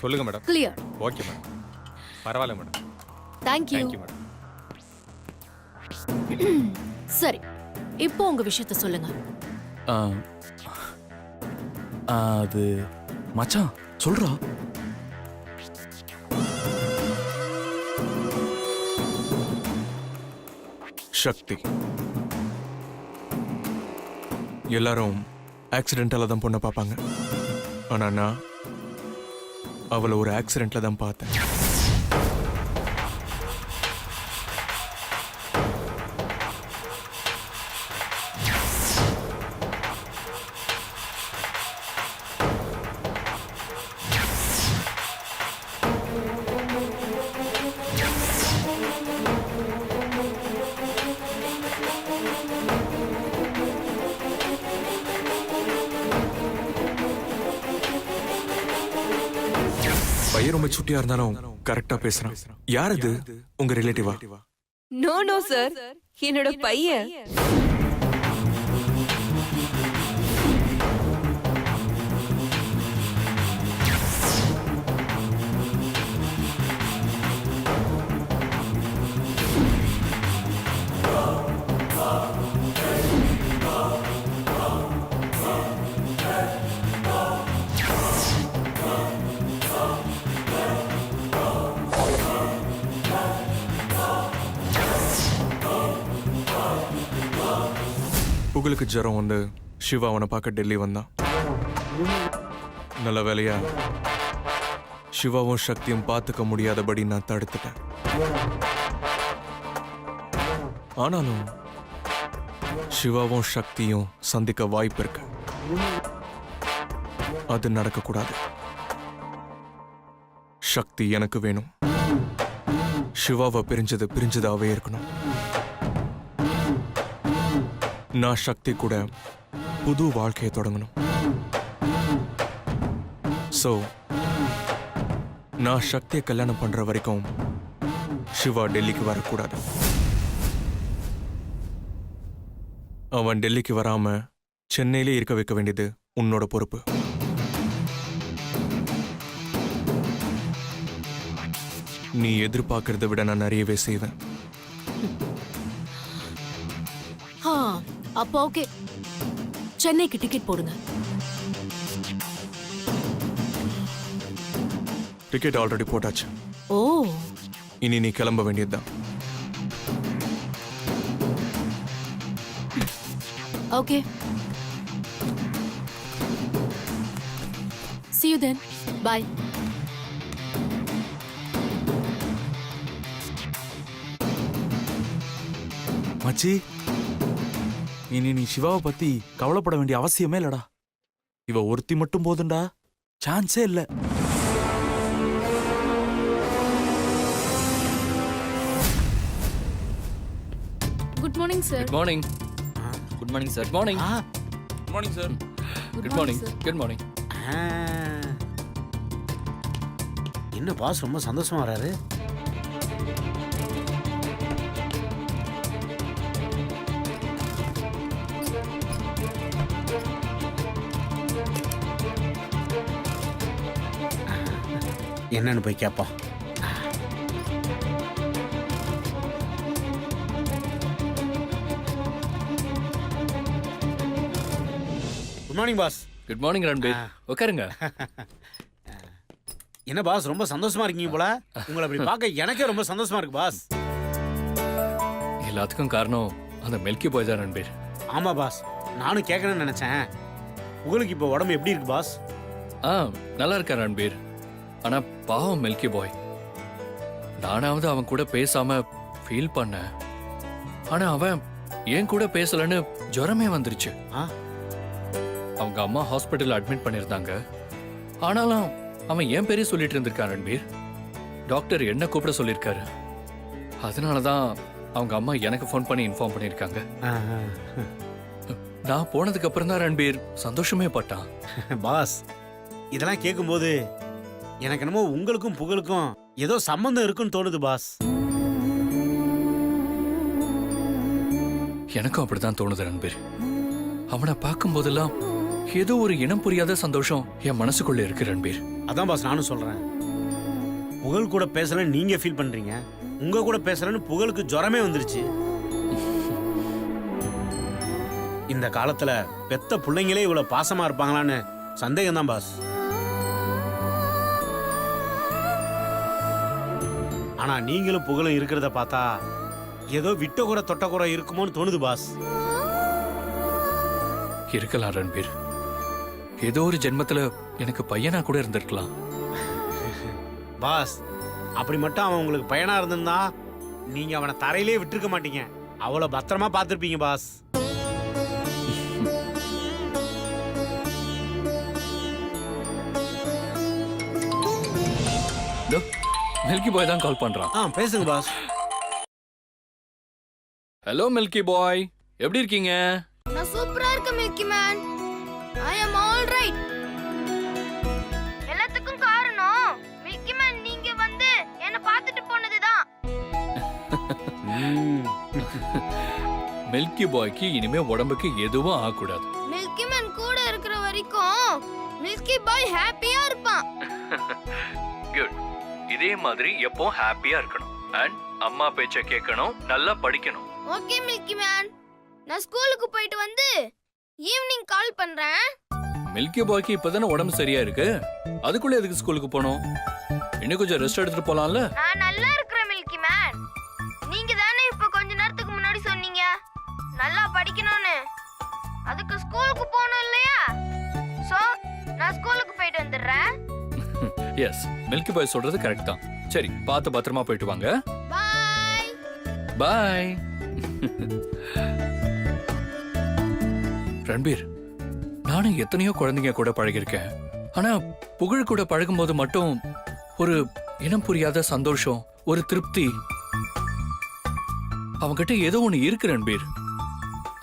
சொல்லுங்க madam. Clear. Okay madam. பரவாயில்ல madam. Thank you. Thank you madam. சரி, இப்போ உங்க விஷயத்த சொல்லுங்க. அது மச்சான் சொல்றா. சக்தி எல்லாரும் ஆக்சிடென்டால தான் பொண்ணை பார்ப்பாங்க. ஆனா நான் அவளை ஒரு ஆக்சிடென்ட்ல தான் பார்த்தேன். பையன் ரொம்ப சுட்டியா இருந்தாலும் கரெக்டா பேசுறான். யார் இது? உங்க ரிலேட்டிவா? நோ நோ சார், என்னோட பையன். புகழுக்கு ஜுரம் வந்து சிவா அவனை பார்க்க டெல்லி வந்தான். நல்ல வேலையா சிவாவும் சக்தியும் பார்த்துக்க முடியாதபடி நான் தடுத்துட்டேன். ஆனாலும் சிவாவும் சக்தியும் சந்திக்க வாய்ப்பு இருக்கு. அது நடக்கக்கூடாது. சக்தி எனக்கு வேணும். சிவாவை பிரிஞ்சதாவே இருக்கணும். நான் சக்தி கூட புது வாழ்க்கையை தொடங்கணும். சோ நான் சக்தியை கல்யாணம் பண்ற வரைக்கும் சிவா டெல்லிக்கு வரக்கூடாது. அவன் டெல்லிக்கு வராம சென்னையிலே இருக்க வைக்க வேண்டியது உன்னோட பொறுப்பு. நீ எதிர்பார்க்கறத விட நான் நிறையவே செய்வேன். அப்போ ஓகே, சென்னைக்கு டிக்கெட் போடுங்க. டிக்கெட் ஆல்ரெடி போட்டாச்சு. ஓ, இனி நீ கிளம்ப வேண்டியதுதான். Okay. See you then. Bye. மச்சி, இனி நீ சிவாவை பத்தி கவலைப்பட வேண்டிய அவசியமே இல்லடா. இவ ஒருத்தி மட்டும் போதுண்டா, சான்ஸே இல்ல. Good morning, sir. Good morning. Good morning, sir. Good morning. Good morning sir. Good morning. Good morning. என்ன பாஸ் ரொம்ப சந்தோஷமா வராரு. என்னன்னு போய் கேட்போம். Good morning boss. Good morning, Ranbir. உட்காருங்க. என்ன பாஸ் ரொம்ப சந்தோஷமா இருக்கீங்க போல. உங்களை அப்படி பார்க்க எனக்கே ரொம்ப சந்தோஷமா இருக்கு பாஸ். எல்லாத்துக்கும் காரணம் அந்த மில்கி பாய் தான் ரன்பீர். ஆமா பாஸ், நானும் கேட்கணும்னு நினைச்சேன். உங்களுக்கு இப்போ உடம்பு எப்படி இருக்கு பாஸ்? நல்லா இருக்கா ரன்பீர். ஆனா பாவம் மில்கி பாய். நானாவது அவன் கூட பேசாம ஃபீல் பண்ணேன். ஆனா அவன் என் கூட பேசலன்னு ஜுரமே வந்துருச்சு. அவங்க அம்மா ஹாஸ்பிட்டல் அட்மிட் பண்ணிருந்தாங்க. ஆனாலும் அவன் என் பேரே சொல்லிட்டு இருந்திருக்கான் ரன்பீர். டாக்டர் என்ன கூப்பிட சொல்லியிருக்காரு. அதனாலதான் அவங்க அம்மா எனக்கு ஃபோன் பண்ணி இன்ஃபார்ம் பண்ணிருக்காங்க. நான் போனதுக்கு அப்புறம் தான் ரன்பீர் சந்தோஷமே பட்டான். பாஸ், இதெல்லாம் கேட்கும்போது எனக்கு என்னமோ உங்களுக்கும் புகழுக்கும் ஏதோ சம்பந்தம் இருக்குன்னு தோணுது பாஸ். எனக்கும் அப்படித்தான் தோணுது ரன்பீர். அவனை பார்க்கும் போதெல்லாம் ஏதோ ஒரு இனம் புரியாத சந்தோஷம் என் மனசுக்குள்ள இருக்கு ரன்பீர். அதான் பாஸ் நானும் சொல்றேன். புகழ் கூட பேசலன்னு நீங்க ஃபீல் பண்றீங்க, உங்க கூட பேசலன்னு புகழுக்கு ஜுரமே வந்துருச்சு. இந்த காலத்துல பெத்த பிள்ளைங்களே இவ்வளவு பாசமா இருப்பாங்களான்னு சந்தேகம் தான் பாஸ். ஆனா நீங்களும் புகழும் இருக்கிறத பார்த்தா ஏதோ விட்டகுறை தொட்டகுறை இருக்குமோன்னு தோணுது பாஸ். இருக்கலாம் ரன்பீர். ஏதோ ஒரு ஜென்மத்துல எனக்கு பையனா கூட இருந்திருக்கலாம். பாஸ், அப்படி மட்டும் அவன் உங்களுக்கு பையனா இருந்திருந்தா நீங்க அவனை தரையிலே விட்டுருக்க மாட்டீங்க. அவ்வளவு பத்திரமா பார்த்திருப்பீங்க பாஸ். இதோ, மில்கி பாய் தான் கால் பண்றான். பேசுங்க பாஸ். ஹலோ மில்கி பாய், எப்படி இருக்கீங்க? நான் சூப்பரா இருக்கேன் மில்கி மேன். ஐ அம் ஆல் ரைட். எல்லாத்துக்கும் காரணம் மில்கி மேன் நீங்க வந்து என்ன பார்த்துட்டு போனதுதான். மில்கி பாய்க்கு இனிமே உடம்புக்கு எதுவும் ஆகக்கூடாது. மில்கி மேன் கூட இருக்கிற வரைக்கும் மில்கி பாய் ஹாப்பியா இருப்பான். குட். இதே மாதிரி எப்போ ஹாப்பியா இருக்கணும். அண்ட் அம்மா பேச்ச கேட்கணும், நல்லா படிக்கணும். ஓகே மில்கி மேன், நான் ஸ்கூலுக்கு போயிட்டு வந்து ஈவினிங் கால் பண்றேன். மில்கி பாய்க்கு இப்பதானே உடம்பு சரியா இருக்கு, அதுக்குள்ள எதுக்கு ஸ்கூலுக்கு போகணும்? இன்னும் கொஞ்சம் ரெஸ்ட் எடுத்துட்டு போலாம்ல. நான் நல்லா இருக்கிறேன் மில்கி மேன். நீங்க தானே இப்ப கொஞ்ச நேரத்துக்கு முன்னாடி சொன்னீங்க நல்லா படிக்கணும்னு. அதுக்கு ஸ்கூலுக்கு போகணும் இல்லையா? சோ நான் ஸ்கூலுக்கு போயிட்டு வந்துடுறேன். எஸ், மில்கி பாய் சொல்றது கரெக்ட் தான். சரி, பார்த்து பத்திரமா போயிட்டு வாங்க. பாய் பாய். ரன்பீர், நானும் எத்தனையோ குழந்தைங்க கூட பழகிருக்கேன். ஆனா புகழ் கூட பழகும்போது மட்டும் ஒரு இனம் புரியாத சந்தோஷம், ஒரு திருப்தி. அவன்கிட்ட ஏதோ ஒண்ணு இருக்கு ரன்பீர்.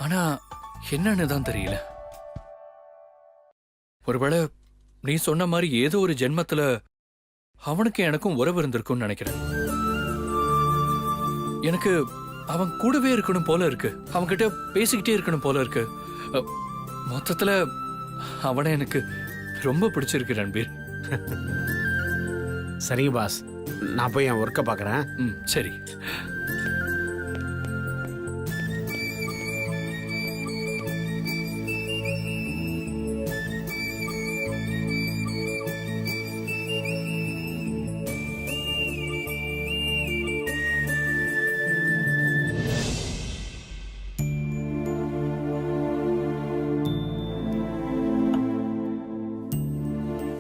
ஆனா என்னன்னு தான் தெரியல. ஒருவேளை நீ சொன்ன மாதிரி ஏதோ ஒரு ஜென்மத்துல அவனுக்கு எனக்கும் உறவு இருந்திருக்கும்னு நினைக்கிறேன். எனக்கு அவன் கூடவே இருக்கணும் போல இருக்கு, அவன்கிட்ட பேசிக்கிட்டே இருக்கணும் போல இருக்கு. மொத்தத்துல அவனை எனக்கு ரொம்ப பிடிச்சிருக்கு ரன்பீர். சரிங்க பாஸ், நான் போய் என் ஒர்க்கை பார்க்குறேன். சரி.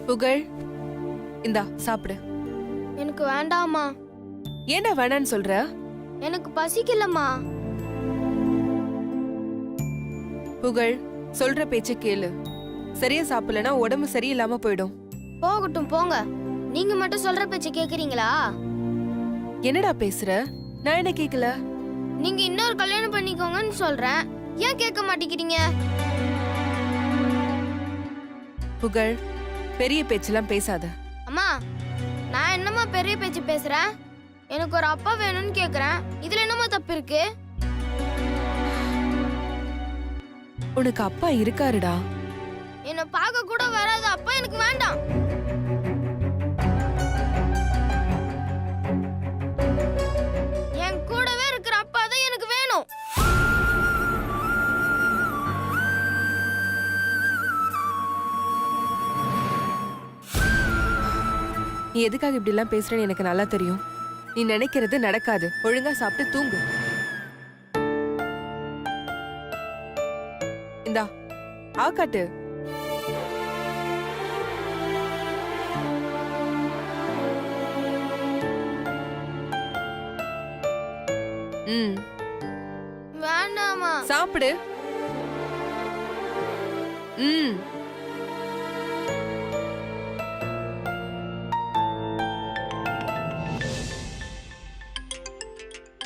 புகழ், இந்தா சாப்பிடு. எனக்கு வேண்டாமா. ஏன்னா வேணான்னு சொல்ற? எனக்கு பசிக்கலம்மா. புகழ், சொல்ற பேச்ச கேளு. சரியா சாப்பிடலனா உடம்பு சரியில்லாம போயிடும். போகட்டும் போங்க. நீங்க மட்டும் சொல்ற பேச்ச கேக்குறீங்களா? என்னடா பேசுற? நான் என்ன கேக்கல? நீங்க இன்னொரு கல்யாணம் பண்ணிக்கோங்கன்னு சொல்றேன், ஏன் கேட்க மாட்டேங்கிறீங்க? புகழ், பெரிய பேச்செல்லாம் பேசாத. அம்மா, நான் என்னம்மா பெரிய பேச்சு பேசுறேன்? எனக்கு ஒரு அப்பா வேணும்னு கேக்குறேன், இதுல என்னம்மா தப்பு இருக்கு? உனக்கு அப்பா இருக்காருடா. என்ன பார்க்க கூட வராத அப்பா எனக்கு வேண்டாம். என் கூடவே இருக்கிற அப்பா தான் எனக்கு வேணும். நீ எதுக்காக இப்படி எல்லாம் பேசுறேன்னு எனக்கு நல்லா தெரியும். நீ நினைக்கிறது நடக்காது. ஒழுங்கா சாப்பிட்டு தூங்கு. இந்தா ஆக்காட்டு. வேண்டாமா. சாப்பிடு.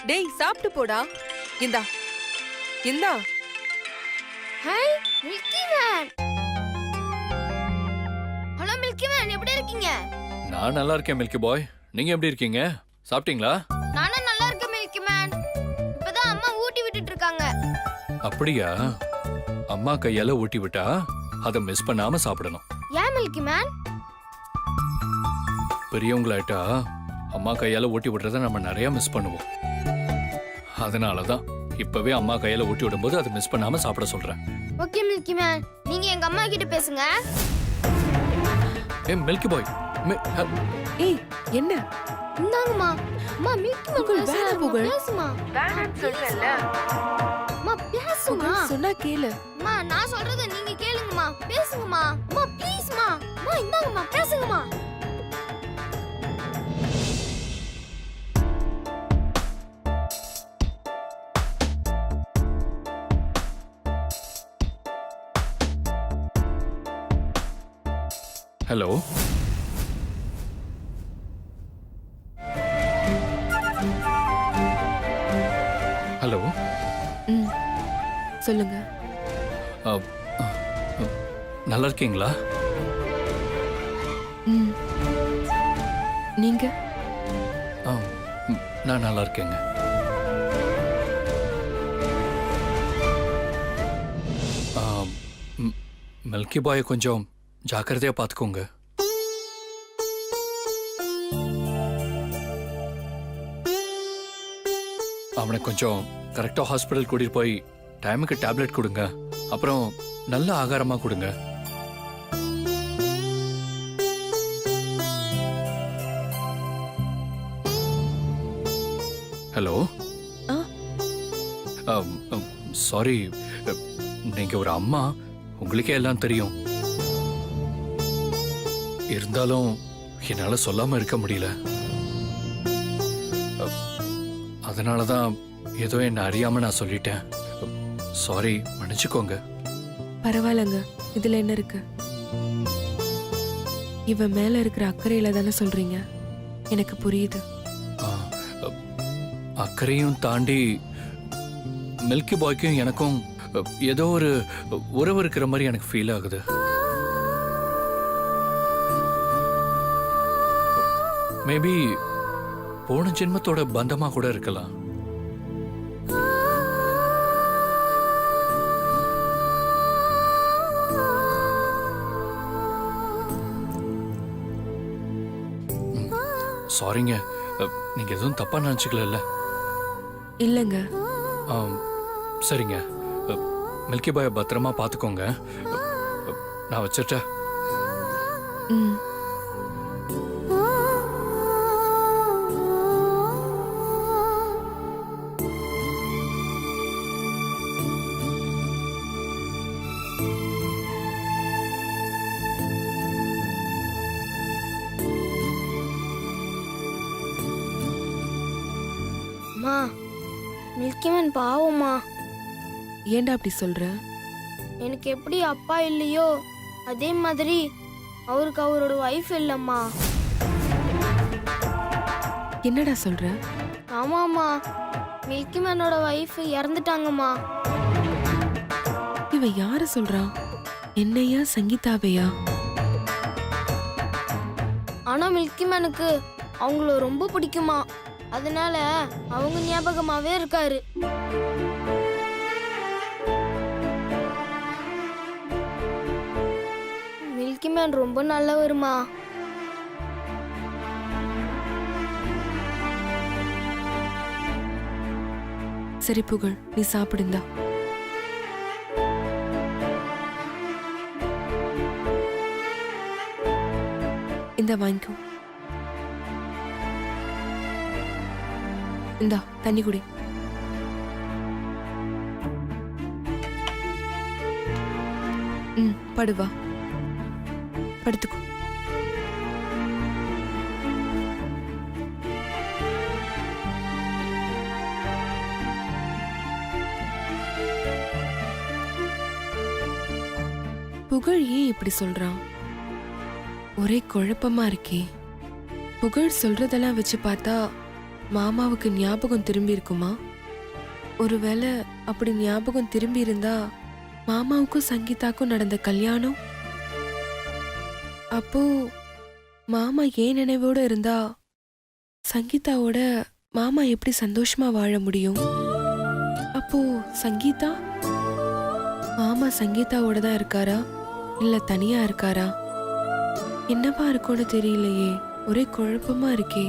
டேய் சாப்பிட்டு போடா. இந்தா இந்தா. Hi milky man. Hello milky man, எப்படி இருக்கீங்க? நான் நல்லா இருக்கேன் மில்கி பாய். நீங்க எப்படி இருக்கீங்க? சாப்பிட்டீங்களா? நானும் நல்லா இருக்கேன் மில்கி மேன். இப்பதான் அம்மா ஊட்டி விட்டுட்டு இருக்காங்க. அப்படியா? அம்மா கையால ஊட்டி விட்டா அதை மிஸ் பண்ணாம சாப்பிடணும். ஏன் மில்கி மேன்? பெரியவங்களாயிட்டா அம்மா கையால ஊட்டி விடுறத நம்ம நிறைய மிஸ் பண்ணுவோம். அதனால தான் இப்பவே அம்மா கையால ஊட்டி விடும்போது அதை மிஸ் பண்ணாம சாப்பிட சொல்றேன். ஓகே மில்கி மேன், நீங்க எங்க அம்மா கிட்ட பேசுங்க. ஏ மில்கி பாய், ஏய் என்ன இந்தாங்கம்மா. அம்மா மில்கி மேன் புகழ், வேணாம் புகழ். பேசுமா. அம்மா பேசுமா. சொன்னா கேளு. அம்மா நான் சொல்றத நீங்க கேளுங்கம்மா. பேசுங்கம்மா. அம்மா ப்ளீஸ்மா. அம்மா இந்தாங்கம்மா பேசுங்கம்மா. ஹலோ. ஹலோ. ம் சொல்லுங்க. நல்லா இருக்கீங்களா? ம் நீங்க? நான் நல்லா இருக்கேங்க. மில்கி பாயை கொஞ்சம் ஜாக்கிரதையா பார்த்துக்கோங்க. அவனை கொஞ்சம் கரெக்டா ஹாஸ்பிட்டல் கூட்டிட்டு போய் டைமுக்கு டேப்லெட் கொடுங்க. அப்புறம் நல்ல ஆகாரமா கொடுங்க. ஹலோ. சாரி, நீங்க ஒரு அம்மா, உங்களுக்கே எல்லாம் தெரியும். இருந்தாலும் என்னால சொல்லாம இருக்க முடியல. அதனாலதான் ஏதோ என்ன அறியாம நான் சொல்லிட்டேன். சாரி, மன்னிச்சுக்கோங்க. பரவாயில்லங்க, இதுல என்ன இருக்கு? இவ மேல இருக்கிற அக்கறையில தானே சொல்றீங்க. எனக்கு புரியுது. அக்கறையும் தாண்டி மில்கி பாய்க்கும் எனக்கும் ஏதோ ஒரு உறவு இருக்கிற மாதிரி எனக்கு ஃபீல் ஆகுது. மேபி போன ஜென்மத்தோட பந்தமா கூட இருக்கலாம். சாரிங்க, நீங்க எதுவும் தப்பா நினைச்சுக்கல? இல்லங்க. சரிங்க, மில்கி பாயை பத்திரமா பாத்துக்கோங்க. நான் வச்சிட்டேன். ம் அம்மா மில்கி மேன் பாவம்மா. ஏன்டா அப்படி சொல்ற? எனக்கு எப்படி அப்பா இல்லையோ அதே மாதிரி அவருக்கு அவரோட வைஃப் இல்லம்மா. என்னடா சொல்ற? ஆமாம்மா, மில்கி மேனோட வைஃப் இறந்துட்டாங்கம்மா. இவ யார சொல்றா? என்னையா சங்கீதாவையா? ஆனா மில்கி மேனுக்கு அவங்கள ரொம்ப பிடிக்குமா. அதனால அவங்க ஞாபகமாவே இருக்காரு. மில்கி மேன் ரொம்ப நல்லவருமா. சரி புகழ், நீ சாப்பிடுந்தா. இந்த வாங்கிக்கோ. இந்தா தண்ணி குடி. ம் படுவா, படுத்துக்கோ. புகழ் ஏன் இப்படி சொல்றான்? ஒரே குழப்பமா இருக்கே. புகழ் சொல்றதெல்லாம் வச்சு பார்த்தா மாமாவுக்கு ஞாபகம் திரும்பி இருக்குமா? ஒருவேளை அப்படி ஞாபகம் திரும்பி இருந்தா மாமாவுக்கும் சங்கீதாக்கும் நடந்த கல்யாணம், அப்போ மாமா ஏன் நினைவோட இருந்தா சங்கீதாவோட மாமா எப்படி சந்தோஷமா வாழ முடியும்? அப்போ சங்கீதா, மாமா சங்கீதாவோட தான் இருக்காரா இல்ல தனியா இருக்காரா? என்னவா இருக்கும்னு தெரியலையே. ஒரே குழப்பமா இருக்கே.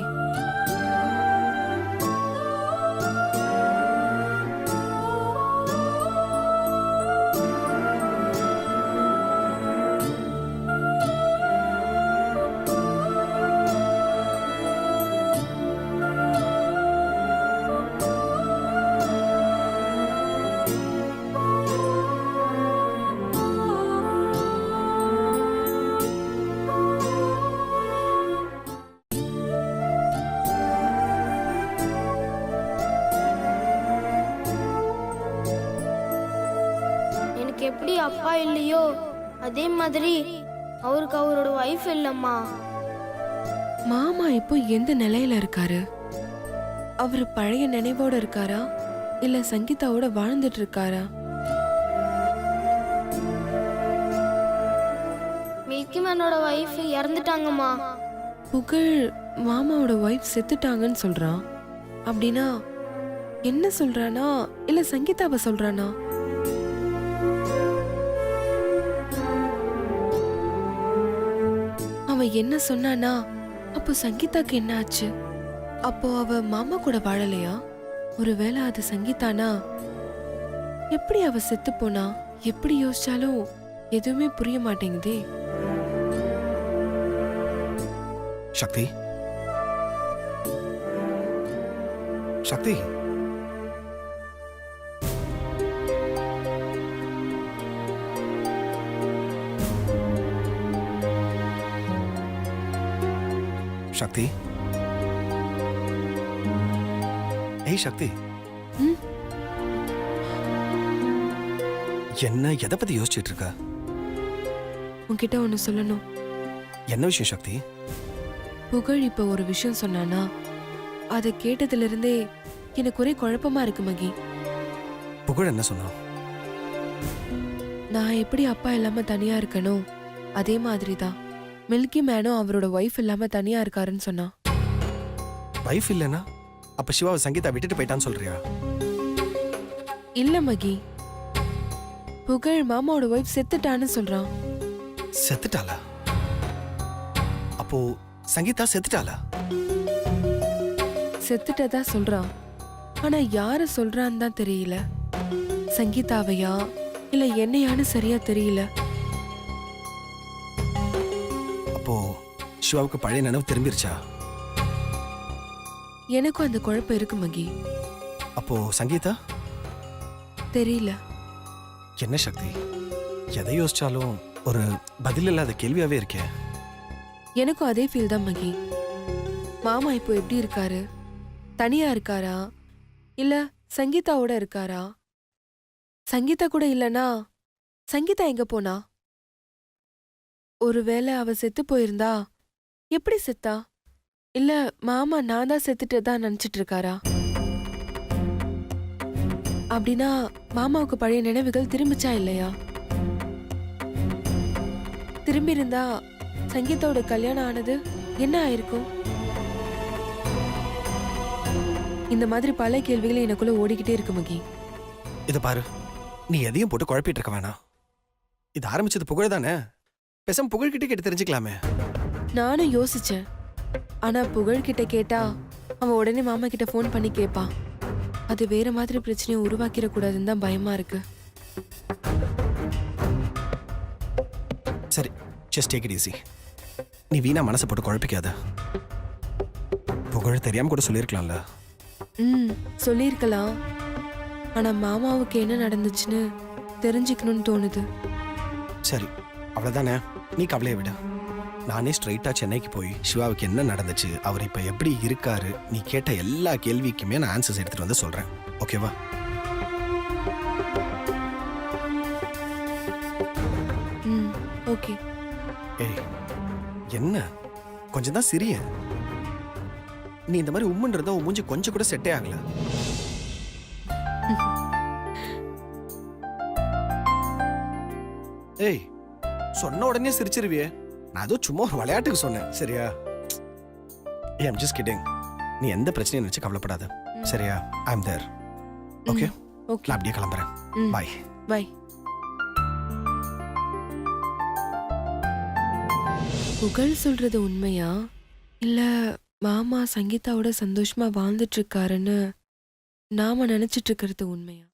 எனக்கு எப்படி அப்பா இல்லையோ அதே மாதிரி அவருக்கு அவரோட ஒய்ஃப் இல்லம்மா. மாமா இப்போ எந்த நிலையில இருக்காரு? அவரு பழைய நினைவோட இருக்காரா இல்ல சங்கீதாவோட வாழ்ந்துட்டு இருக்காரா? மில்கி மேனோட ஒய்ஃப் இறந்துட்டாங்கம்மா. புகழ் மாமாவோட ஒய்ஃப் செத்துட்டாங்கன்னு சொல்றான். அப்படின்னா என்ன சொல்றானா இல்ல சங்கீதாவை சொல்றானா? அவன் என்ன சொன்னானா? அப்போ சங்கீதாக்கு என்ன ஆச்சு? அப்போ அவ மாமா கூட வாழலையா? ஒருவேளை அது சங்கீதானா? எப்படி அவ செத்து போனா? எப்படி யோசிச்சாலும் எதுவுமே புரிய மாட்டேங்குதே. சக்தி, சக்தி, சக்தி, ஏய் சக்தி, ம்? என்ன எதை பத்தி யோசிச்சுட்டு இருக்க? உன்கிட்ட ஒண்ணு சொல்லணும். என்ன விஷயம் சக்தி? புகழ் இப்ப ஒரு விஷயம் சொன்னானா, அதை கேட்டதுல இருந்தே எனக்கு ஒரே குழப்பமா இருக்கு மகி. புகழ் என்ன சொன்னா? நான் எப்படி அப்பா இல்லாம தனியா இருக்கணும் அதே மாதிரிதான் மில்கி மேனும் அவரோட ஒய்ஃப் இல்லாம தனியா இருக்காருன்னு சொன்னான். வைஃப் இல்லைன்னா அப்ப சிவாவை சங்கீதா விட்டுட்டு போயிட்டான்னு சொல்றியா? இல்ல மகி, புகழ் மாமாவோட ஒய்ஃப் செத்துட்டான்னு சொல்றான். செத்துட்டாளா? அப்போ சங்கீதா செத்துட்டாளா? செத்துட்டதா சொல்றான். ஆனா யார சொல்றான்னு தான் தெரியல. சங்கீதாவையா இல்ல என்னையான்னு சரியா தெரியல. அப்போ சிவாவுக்கு பழைய நினைவு திரும்பிருச்சா? எனக்கும் அந்த குழப்பம் இருக்கு மகி. அப்போ சங்கீதா? தெரியல. என்ன சக்தி, எதை யோசிச்சாலும் ஒரு பதில் இல்லாத கேள்வியாவே இருக்கே. எனக்கும் அதே ஃபீல் தான் மகி. மாமா இப்போ எப்படி இருக்காரு? தனியா இருக்காரா இல்ல சங்கீதாவோட இருக்காரா? சங்கீதா கூட இல்லனா சங்கீதா எங்க போனா? ஒருவேளை அவ செத்து போயிருந்தா எப்படி செத்தா? இல்ல மாமா நான் தான் செத்துட்டதா நினைச்சிட்டு இருக்காரா? அப்படின்னா மாமாவுக்கு பழைய நினைவுகள் திரும்பிச்சா இல்லையா? திரும்பி இருந்தா சங்கீதாவோட கல்யாணம் ஆனது என்ன ஆயிருக்கும்? இந்த மாதிரி பல கேள்விகள் எனக்குள்ள ஓடிக்கிட்டே இருக்கு மகி. இத பாரு, நீ எதையும் போட்டு குழப்பிட்டு இருக்க வேணாம். இது ஆரம்பிச்சது புகழ் தானே, பேசாம புகழ்கிட்ட கேட்டு தெரிஞ்சுக்கலாமே. நானும் யோசிச்சேன். ஆனா புகழ்கிட்ட கேட்டா அவன் உடனே மாமா கிட்ட ஃபோன் பண்ணி கேட்பான். அது வேற மாதிரி பிரச்சனையை உருவாக்கிட கூடாதுன்னு தான் பயமா இருக்கு. சரி, just take it easy. நீ வீணா மனசை போட்டு குழப்பிக்காத. புகழ் தெரியாம கூட சொல்லியிருக்கலாம்ல. சொல்லியிருக்கலாம். ஆனா மாமாவுக்கு என்ன நடந்துச்சுன்னு தெரிஞ்சுக்கணும்னு தோணுது. சரி, அவ்வளவுதானே, நீ கவலையை விட. நானே ஸ்ட்ரைட்டா சென்னைக்கு போய் சிவாவுக்கு என்ன நடந்துச்சு, அவர் இப்ப எப்படி இருக்காரு, நீ கேட்ட எல்லா கேள்விக்குமே நான் ஆன்சர்ஸ் எடுத்துட்டு வந்து சொல்றேன். ஓகேவா? ஓகே. ஏய், என்ன கொஞ்சம் தான் சிரிய. நீ இந்த மாதிரி உம்முன்றத உன் மூஞ்சி கொஞ்சம் கூட செட்டே ஆகல. ஏய், சொன்ன உடனே சிரிச்சிருவியே. நான் அதுவும் சும்மா ஒரு விளையாட்டுக்கு சொன்னேன், சரியா? I'm just kidding. நீ எந்த பிரச்சனையும் நினைச்சு கவலைப்படாத, சரியா? I am there. Okay, okay. நான் அப்படியே கிளம்புறேன். பாய். பாய். புகழ் சொல்றது உண்மையா இல்ல மாமா சங்கீதாவோட சந்தோஷமா வாழ்ந்துட்டு இருக்காருன்னு நாம நினைச்சிட்டு இருக்கிறது உண்மையா?